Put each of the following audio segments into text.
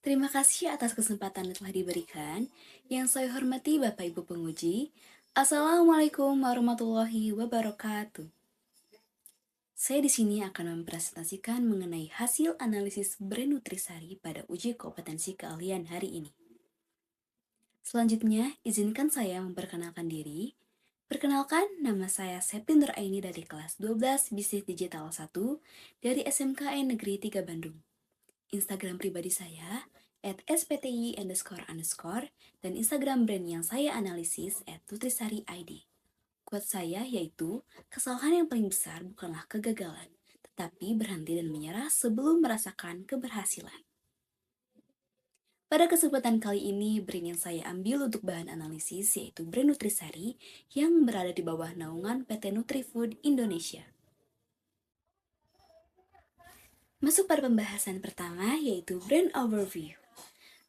Terima kasih atas kesempatan yang telah diberikan. Yang saya hormati Bapak Ibu penguji. Assalamualaikum warahmatullahi wabarakatuh. Saya di sini akan mempresentasikan mengenai hasil analisis brand Nutrisari pada uji kompetensi keahlian hari ini. Selanjutnya, izinkan saya memperkenalkan diri. Perkenalkan, nama saya Septin Nuraini dari kelas 12 Bisnis Digital 1 dari SMKN Negeri 3 Bandung. Instagram pribadi saya @spti__, dan Instagram brand yang saya analisis @nutrisari_id. Quote saya yaitu, kesalahan yang paling besar bukanlah kegagalan, tetapi berhenti dan menyerah sebelum merasakan keberhasilan. Pada kesempatan kali ini, brand yang saya ambil untuk bahan analisis yaitu brand Nutrisari yang berada di bawah naungan PT Nutrifood Indonesia. Masuk pada pembahasan pertama yaitu brand overview.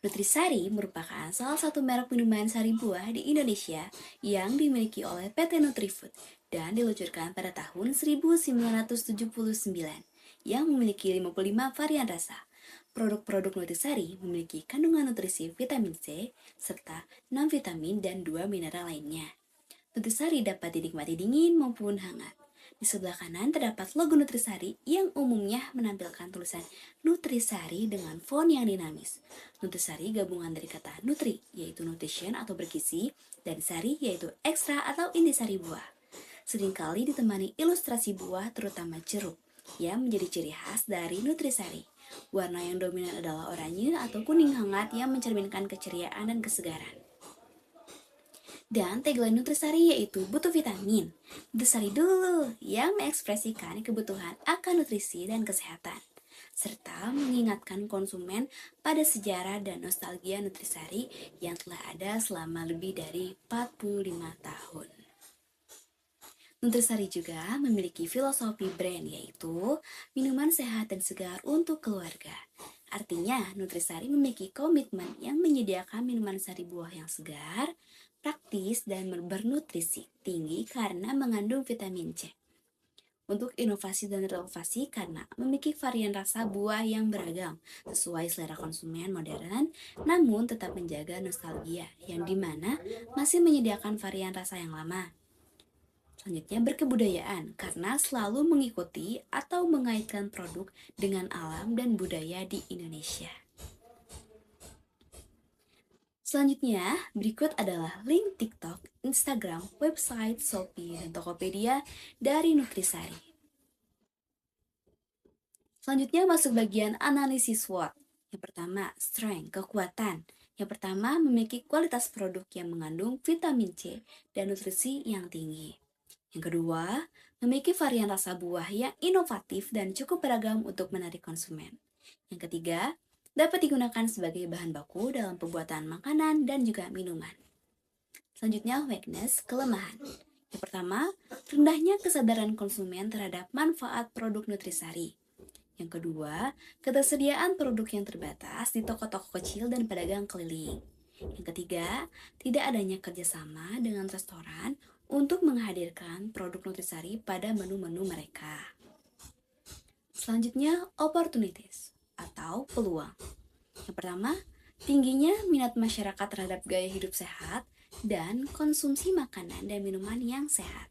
Nutrisari merupakan salah satu merek minuman sari buah di Indonesia yang dimiliki oleh PT Nutrifood dan diluncurkan pada tahun 1979 yang memiliki 55 varian rasa. Produk-produk Nutrisari memiliki kandungan nutrisi vitamin C serta 6 vitamin dan 2 mineral lainnya. Nutrisari dapat dinikmati dingin maupun hangat. Di sebelah kanan terdapat logo Nutrisari yang umumnya menampilkan tulisan Nutrisari dengan font yang dinamis. Nutrisari gabungan dari kata nutri, yaitu nutrition atau bergizi, dan sari, yaitu ekstra atau intisari buah. Seringkali ditemani ilustrasi buah, terutama jeruk, yang menjadi ciri khas dari Nutrisari. Warna yang dominan adalah oranye atau kuning hangat yang mencerminkan keceriaan dan kesegaran. Dan tagline Nutrisari yaitu butuh vitamin. Nutrisari dulu yang mengekspresikan kebutuhan akan nutrisi dan kesehatan, serta mengingatkan konsumen pada sejarah dan nostalgia Nutrisari yang telah ada selama lebih dari 45 tahun. Nutrisari juga memiliki filosofi brand yaitu minuman sehat dan segar untuk keluarga. Artinya, Nutrisari memiliki komitmen yang menyediakan minuman sari buah yang segar, praktis, dan bernutrisi tinggi karena mengandung vitamin C. Untuk inovasi dan renovasi karena memiliki varian rasa buah yang beragam sesuai selera konsumen modern, namun tetap menjaga nostalgia yang dimana masih menyediakan varian rasa yang lama. Selanjutnya berkebudayaan karena selalu mengikuti atau mengaitkan produk dengan alam dan budaya di Indonesia. Selanjutnya, berikut adalah link TikTok, Instagram, website, Shopee, dan Tokopedia dari Nutrisari. Selanjutnya masuk bagian analisis SWOT. Yang pertama, strength, kekuatan. Yang pertama, memiliki kualitas produk yang mengandung vitamin C dan nutrisi yang tinggi. Yang kedua, memiliki varian rasa buah yang inovatif dan cukup beragam untuk menarik konsumen. Yang ketiga, dapat digunakan sebagai bahan baku dalam pembuatan makanan dan juga minuman. Selanjutnya, weakness, kelemahan. Yang pertama, rendahnya kesadaran konsumen terhadap manfaat produk Nutrisari. Yang kedua, ketersediaan produk yang terbatas di toko-toko kecil dan pedagang keliling. Yang ketiga, tidak adanya kerjasama dengan restoran untuk menghadirkan produk Nutrisari pada menu-menu mereka. Selanjutnya, opportunities atau peluang. Yang pertama, tingginya minat masyarakat terhadap gaya hidup sehat dan konsumsi makanan dan minuman yang sehat.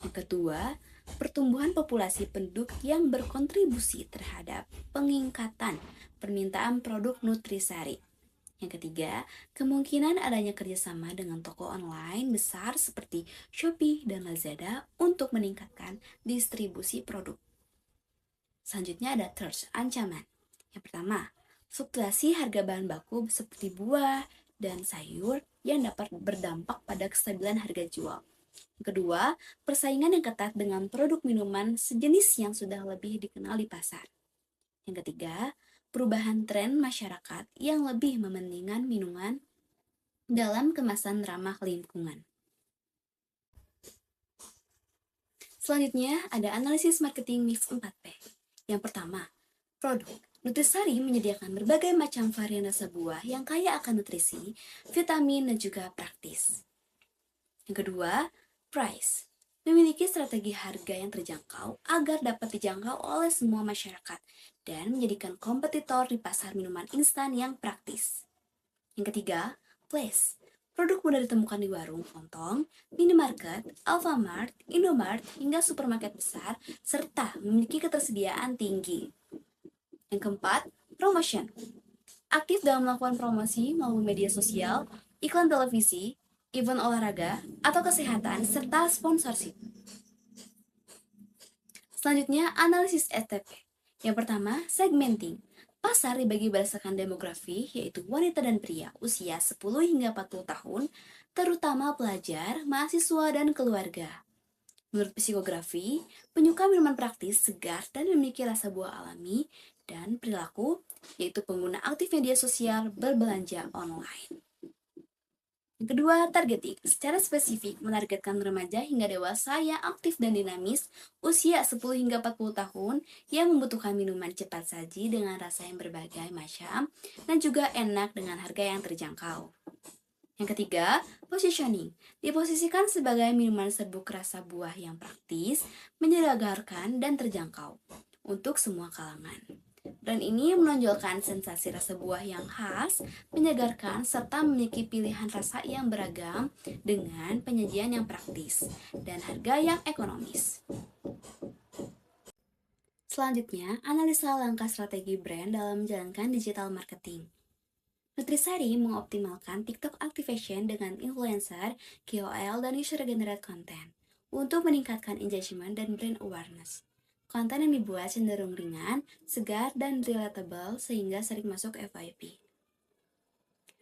Yang kedua, pertumbuhan populasi penduduk yang berkontribusi terhadap peningkatan permintaan produk Nutrisari. Yang ketiga, kemungkinan adanya kerjasama dengan toko online besar seperti Shopee dan Lazada untuk meningkatkan distribusi produk. Selanjutnya ada threats, ancaman. Yang pertama, fluktuasi harga bahan baku seperti buah dan sayur yang dapat berdampak pada kestabilan harga jual. Yang kedua, persaingan yang ketat dengan produk minuman sejenis yang sudah lebih dikenal di pasar. Yang ketiga, perubahan tren masyarakat yang lebih mementingkan minuman dalam kemasan ramah lingkungan. Selanjutnya, ada analisis marketing mix 4P. Yang pertama, produk. Nutrisari menyediakan berbagai macam varian rasa buah yang kaya akan nutrisi, vitamin, dan juga praktis. Yang kedua, price. Memiliki strategi harga yang terjangkau agar dapat dijangkau oleh semua masyarakat dan menjadikan kompetitor di pasar minuman instan yang praktis. Yang ketiga, place. Produk mudah ditemukan di warung, lontong, minimarket, Alfamart, Indomart, hingga supermarket besar, serta memiliki ketersediaan tinggi. Yang keempat, promotion. Aktif dalam melakukan promosi melalui media sosial, iklan televisi, event olahraga, atau kesehatan, serta sponsorship. Selanjutnya, analisis STP. Yang pertama, segmenting. Pasar dibagi berdasarkan demografi, yaitu wanita dan pria usia 10 hingga 40 tahun, terutama pelajar, mahasiswa, dan keluarga. Menurut psikografi, penyuka minuman praktis, segar, dan memiliki rasa buah alami, dan perilaku, yaitu pengguna aktif media sosial berbelanja online. Yang kedua, targeting. Secara spesifik, menargetkan remaja hingga dewasa yang aktif dan dinamis, usia 10 hingga 40 tahun, yang membutuhkan minuman cepat saji dengan rasa yang berbagai macam, dan juga enak dengan harga yang terjangkau. Yang ketiga, positioning. Diposisikan sebagai minuman serbuk rasa buah yang praktis, menyegarkan, dan terjangkau untuk semua kalangan. Dan ini menonjolkan sensasi rasa buah yang khas, menyegarkan, serta memiliki pilihan rasa yang beragam dengan penyajian yang praktis dan harga yang ekonomis. Selanjutnya, analisa langkah strategi brand dalam menjalankan digital marketing. Nutrisari mengoptimalkan TikTok activation dengan influencer, KOL, dan user-generated content untuk meningkatkan engagement dan brand awareness. Konten yang dibuat cenderung ringan, segar, dan relatable sehingga sering masuk FYP.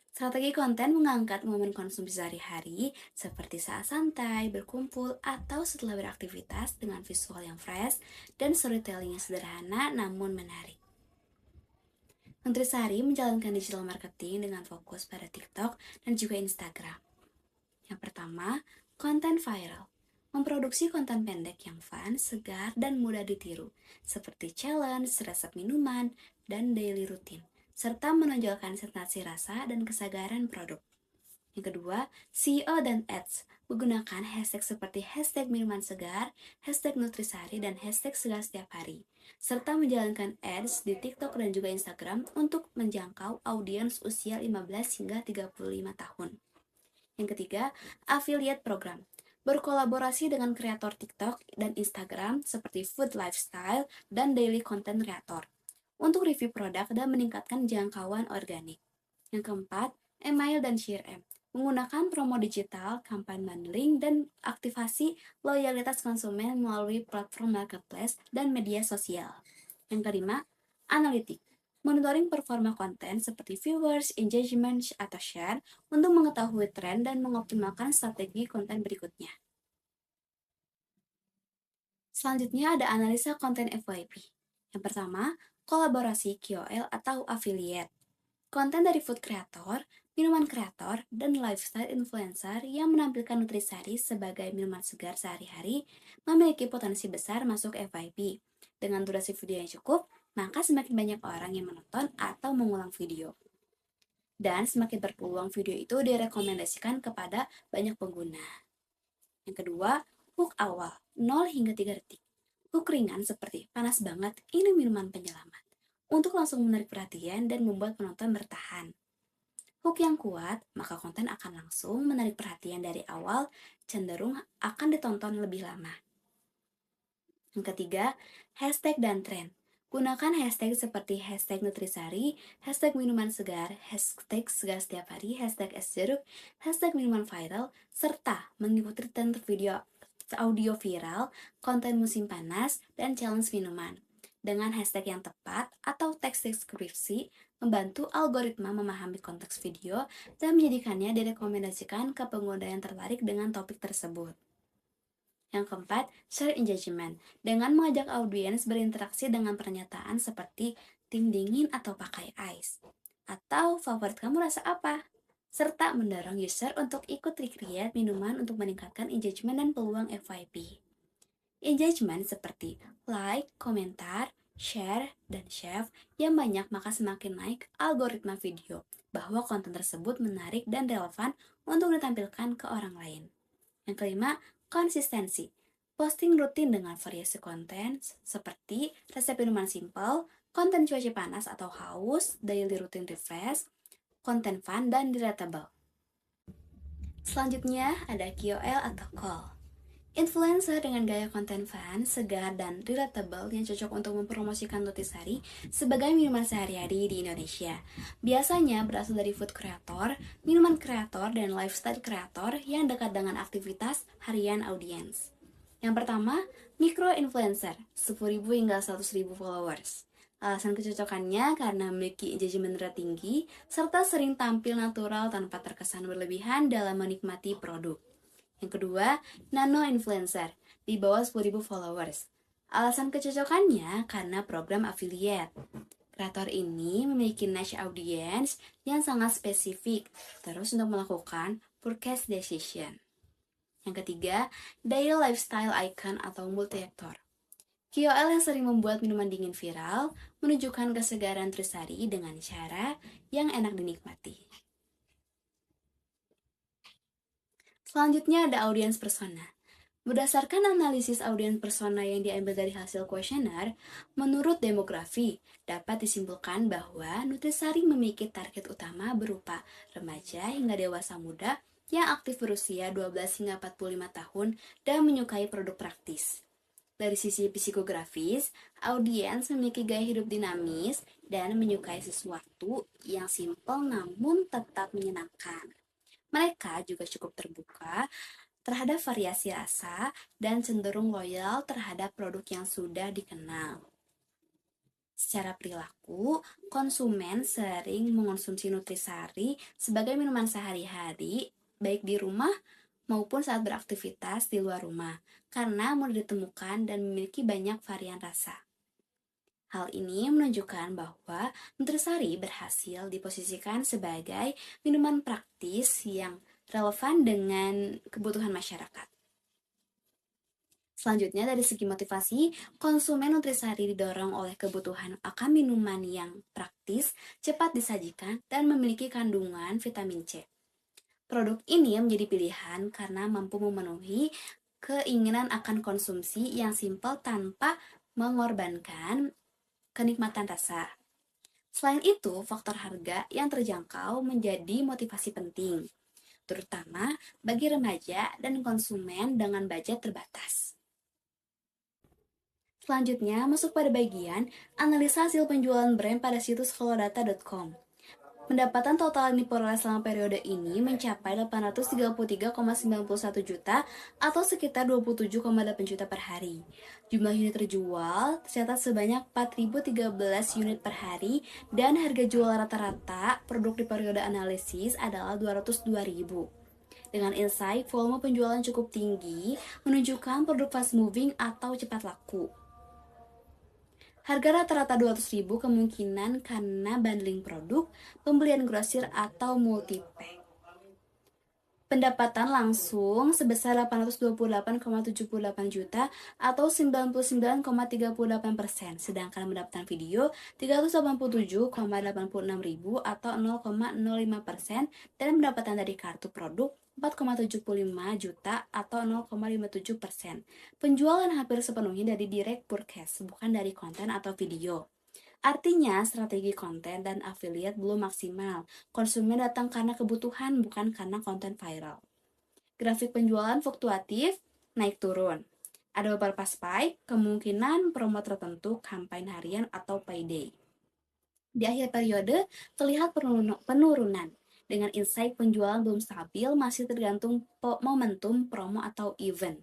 Strategi konten mengangkat momen konsumsi sehari-hari seperti saat santai, berkumpul, atau setelah beraktivitas dengan visual yang fresh dan storytelling yang sederhana namun menarik. Nutrisari menjalankan digital marketing dengan fokus pada TikTok dan juga Instagram. Yang pertama, konten viral. Memproduksi konten pendek yang fun, segar, dan mudah ditiru, seperti challenge, resep minuman, dan daily routine, serta menonjolkan sensasi rasa dan kesadaran produk. Yang kedua, SEO dan Ads menggunakan hashtag seperti hashtag minuman segar, hashtag nutrisari, dan hashtag segar setiap hari, serta menjalankan ads di TikTok dan juga Instagram untuk menjangkau audiens usia 15 hingga 35 tahun. Yang ketiga, affiliate program. Berkolaborasi dengan kreator TikTok dan Instagram seperti food lifestyle dan daily content creator untuk review produk dan meningkatkan jangkauan organik. Yang keempat, email dan CRM. Menggunakan promo digital, kampanye bundling, dan aktivasi loyalitas konsumen melalui platform marketplace dan media sosial. Yang kelima, analitik. Monitoring performa konten seperti viewers, engagement, atau share untuk mengetahui tren dan mengoptimalkan strategi konten berikutnya. Selanjutnya ada analisa konten FYP. Yang pertama, kolaborasi KOL atau affiliate. Konten dari food creator, minuman kreator, dan lifestyle influencer yang menampilkan nutrisari sebagai minuman segar sehari-hari memiliki potensi besar masuk FYP. Dengan durasi video yang cukup, maka semakin banyak orang yang menonton atau mengulang video. Dan semakin berpeluang video itu direkomendasikan kepada banyak pengguna. Yang kedua, hook awal, 0 hingga 3 detik. Hook ringan seperti panas banget, ini minuman penyelamat. Untuk langsung menarik perhatian dan membuat penonton bertahan. Hook yang kuat, maka konten akan langsung menarik perhatian dari awal, cenderung akan ditonton lebih lama. Yang ketiga, hashtag dan tren. Gunakan hashtag seperti hashtag nutrisari, hashtag minuman segar, hashtag segar setiap hari, hashtag es jeruk, hashtag minuman viral, serta mengikuti tren video audio viral, konten musim panas, dan challenge minuman. Dengan hashtag yang tepat atau teks deskripsi, membantu algoritma memahami konteks video dan menjadikannya direkomendasikan ke pengguna yang tertarik dengan topik tersebut. Yang keempat, share engagement. Dengan mengajak audiens berinteraksi dengan pernyataan seperti tim dingin atau pakai ice. Atau favorit kamu rasa apa? Serta mendorong user untuk ikut recreate minuman untuk meningkatkan engagement dan peluang FYP. Engagement seperti like, komentar, share, dan save yang banyak maka semakin naik algoritma video bahwa konten tersebut menarik dan relevan untuk ditampilkan ke orang lain. Yang kelima, konsistensi. Posting rutin dengan variasi konten seperti resep minuman simple, konten cuaca panas atau haus, daily routine refresh, konten fun, dan relatable. Selanjutnya ada KOL atau call. Influencer dengan gaya konten fun, segar, dan relatable yang cocok untuk mempromosikan Nutrisari sebagai minuman sehari-hari di Indonesia. Biasanya berasal dari food creator, minuman kreator, dan lifestyle kreator yang dekat dengan aktivitas harian audiens. Yang pertama, micro influencer, 10.000 hingga 100.000 followers. Alasan kecocokannya karena memiliki engagement rate tinggi, serta sering tampil natural tanpa terkesan berlebihan dalam menikmati produk. Yang kedua, nano influencer, di bawah 10.000 followers. Alasan kecocokannya karena program affiliate. Kreator ini memiliki niche audience yang sangat spesifik, terus untuk melakukan purchase decision. Yang ketiga, daily lifestyle icon atau multi-aktor. KOL yang sering membuat minuman dingin viral menunjukkan kesegaran Nutrisari dengan cara yang enak dinikmati. Selanjutnya ada audiens persona. Berdasarkan analisis audiens persona yang diambil dari hasil kuesioner, menurut demografi, dapat disimpulkan bahwa Nutrisari memiliki target utama berupa remaja hingga dewasa muda yang aktif berusia 12 hingga 45 tahun dan menyukai produk praktis. Dari sisi psikografis, audiens memiliki gaya hidup dinamis dan menyukai sesuatu yang simpel namun tetap menyenangkan. Mereka juga cukup terbuka terhadap variasi rasa dan cenderung loyal terhadap produk yang sudah dikenal. Secara perilaku, konsumen sering mengonsumsi Nutrisari sebagai minuman sehari-hari, baik di rumah maupun saat beraktivitas di luar rumah, karena mudah ditemukan dan memiliki banyak varian rasa. Hal ini menunjukkan bahwa Nutrisari berhasil diposisikan sebagai minuman praktis yang relevan dengan kebutuhan masyarakat. Selanjutnya, dari segi motivasi, konsumen Nutrisari didorong oleh kebutuhan akan minuman yang praktis, cepat disajikan, dan memiliki kandungan vitamin C. Produk ini menjadi pilihan karena mampu memenuhi keinginan akan konsumsi yang simpel tanpa mengorbankan kenikmatan rasa. Selain itu, faktor harga yang terjangkau menjadi motivasi penting, terutama bagi remaja dan konsumen dengan budget terbatas. Selanjutnya, masuk pada bagian analisa hasil penjualan brand pada situs folodata.com. Pendapatan total yang diperoleh selama periode ini mencapai 833,91 juta atau sekitar 27,8 juta per hari. Jumlah unit terjual tercatat sebanyak 4.013 unit per hari dan harga jual rata-rata produk di periode analisis adalah 202.000. Dengan insight, volume penjualan cukup tinggi menunjukkan produk fast moving atau cepat laku. Harga rata-rata 200.000 kemungkinan karena bundling produk, pembelian grosir atau multipack. Pendapatan langsung sebesar 828,78 juta atau 99,38%, sedangkan pendapatan video 387,86 ribu atau 0,05% dan pendapatan dari kartu produk 4,75 juta atau 0,57%. Penjualan hampir sepenuhnya dari direct purchase, bukan dari konten atau video. Artinya, strategi konten dan affiliate belum maksimal. Konsumen datang karena kebutuhan, bukan karena konten viral. Grafik penjualan fluktuatif, naik turun. Ada beberapa spike, kemungkinan promo tertentu, kampanye harian atau payday. Di akhir periode, terlihat penurunan. Dengan insight penjualan belum stabil, masih tergantung momentum promo atau event.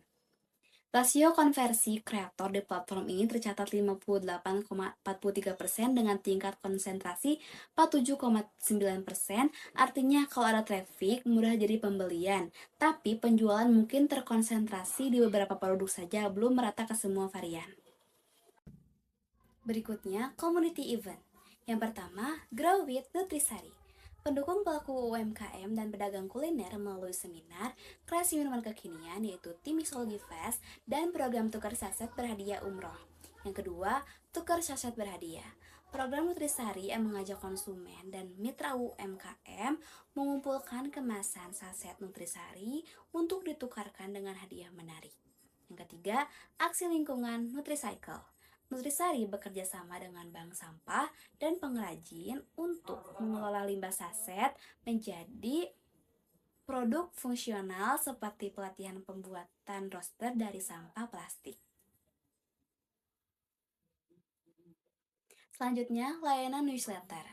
Rasio konversi kreator di platform ini tercatat 58,43% dengan tingkat konsentrasi 47,9%, artinya kalau ada traffic mudah jadi pembelian, tapi penjualan mungkin terkonsentrasi di beberapa produk saja, belum merata ke semua varian. Berikutnya, community event. Yang pertama, Grow with Nutrisari. Pendukung pelaku UMKM dan pedagang kuliner melalui seminar, kreasi minuman kekinian yaitu tim Mixology Fest dan program tukar saset berhadiah umroh. Yang kedua, tukar saset berhadiah. Program Nutrisari yang mengajak konsumen dan mitra UMKM mengumpulkan kemasan saset Nutrisari untuk ditukarkan dengan hadiah menarik. Yang ketiga, aksi lingkungan Nutricycle. Nutrisari bekerja sama dengan bank sampah dan pengrajin untuk mengelola limbah saset menjadi produk fungsional seperti pelatihan pembuatan roster dari sampah plastik. Selanjutnya, layanan newsletter.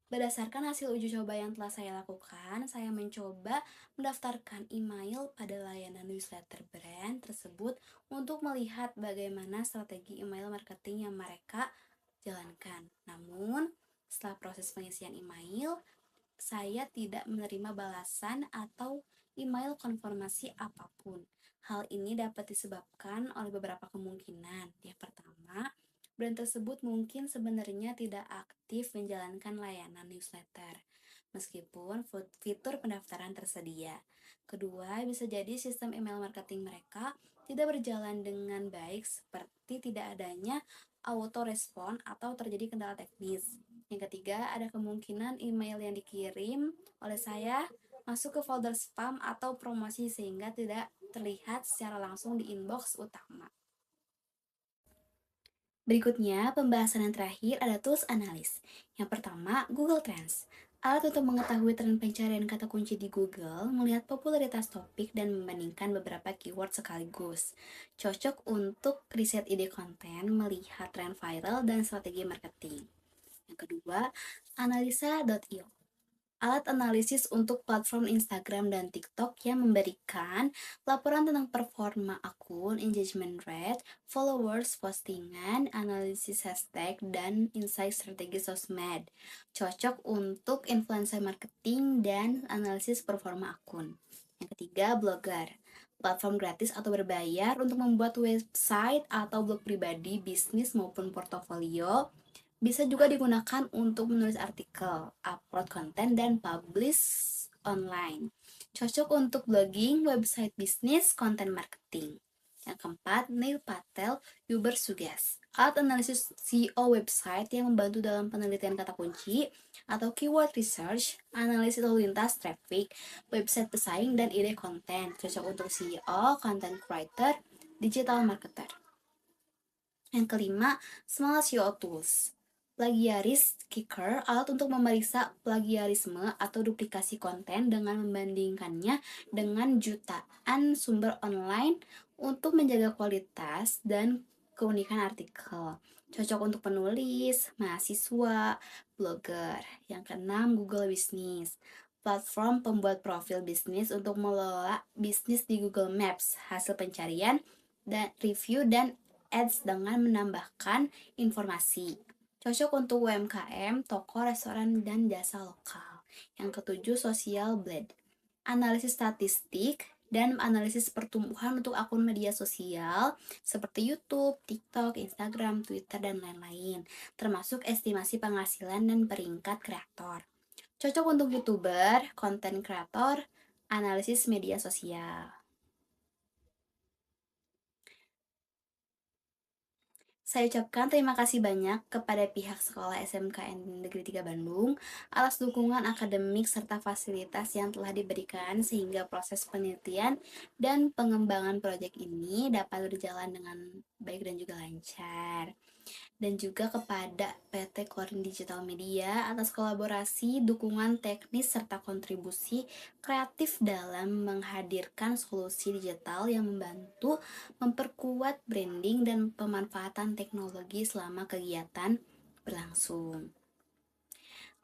Berdasarkan hasil uji coba yang telah saya lakukan, saya mencoba mendaftarkan email pada layanan newsletter brand tersebut untuk melihat bagaimana strategi email marketing yang mereka jalankan. Namun, setelah proses pengisian email, saya tidak menerima balasan atau email konfirmasi apapun. Hal ini dapat disebabkan oleh beberapa kemungkinan. Yang pertama, brand tersebut mungkin sebenarnya tidak aktif menjalankan layanan newsletter, meskipun fitur pendaftaran tersedia. Kedua, bisa jadi sistem email marketing mereka tidak berjalan dengan baik, seperti tidak adanya auto-respon atau terjadi kendala teknis. Yang ketiga, ada kemungkinan email yang dikirim oleh saya masuk ke folder spam atau promosi sehingga tidak terlihat secara langsung di inbox utama. Berikutnya, pembahasan yang terakhir ada tools analis. Yang pertama, Google Trends. Alat untuk mengetahui tren pencarian kata kunci di Google, melihat popularitas topik dan membandingkan beberapa keyword sekaligus. Cocok untuk riset ide konten, melihat tren viral dan strategi marketing. Yang kedua, analisa.io. Alat analisis untuk platform Instagram dan TikTok yang memberikan laporan tentang performa akun, engagement rate, followers, postingan, analisis hashtag, dan insight strategi sosmed. Cocok untuk influencer marketing dan analisis performa akun. Yang ketiga, Blogger. Platform gratis atau berbayar untuk membuat website atau blog pribadi, bisnis maupun portofolio. Bisa juga digunakan untuk menulis artikel, upload konten, dan publish online. Cocok untuk blogging, website bisnis, konten marketing. Yang keempat, Neil Patel, Uber Suggest. Alat analisis SEO website yang membantu dalam penelitian kata kunci atau keyword research, analisis lalu lintas traffic, website pesaing, dan ide konten. Cocok untuk SEO, content writer, digital marketer. Yang kelima, Small SEO Tools. Plagiaris Kicker, alat untuk memeriksa plagiarisme atau duplikasi konten dengan membandingkannya dengan jutaan sumber online untuk menjaga kualitas dan keunikan artikel. Cocok untuk penulis, mahasiswa, blogger. Yang keenam, Google Business. Platform pembuat profil bisnis untuk mengelola bisnis di Google Maps, hasil pencarian, dan review dan ads dengan menambahkan informasi. Cocok untuk UMKM, toko, restoran, dan jasa lokal. Yang ketujuh, Social Blade. Analisis statistik dan analisis pertumbuhan untuk akun media sosial seperti YouTube, TikTok, Instagram, Twitter, dan lain-lain, termasuk estimasi penghasilan dan peringkat kreator. Cocok untuk YouTuber, konten kreator, analisis media sosial. Saya ucapkan terima kasih banyak kepada pihak Sekolah SMKN Negeri 3 Bandung atas dukungan akademik serta fasilitas yang telah diberikan sehingga proses penelitian dan pengembangan proyek ini dapat berjalan dengan baik dan juga lancar. Dan juga kepada PT Klorin Digital Media atas kolaborasi, dukungan teknis, serta kontribusi kreatif dalam menghadirkan solusi digital yang membantu memperkuat branding dan pemanfaatan teknologi selama kegiatan berlangsung.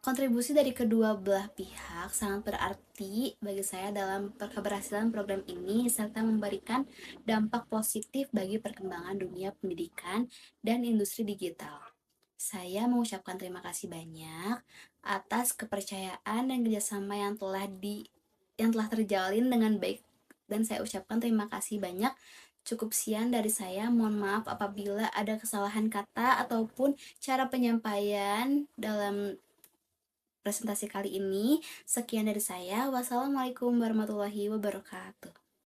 Kontribusi dari kedua belah pihak sangat berarti bagi saya dalam keberhasilan program ini serta memberikan dampak positif bagi perkembangan dunia pendidikan dan industri digital. Saya mengucapkan terima kasih banyak atas kepercayaan dan kerjasama yang telah terjalin dengan baik, dan saya ucapkan terima kasih banyak. Cukup sekian dari saya. Mohon maaf apabila ada kesalahan kata ataupun cara penyampaian dalam presentasi kali ini. Sekian dari saya. Wassalamualaikum warahmatullahi wabarakatuh.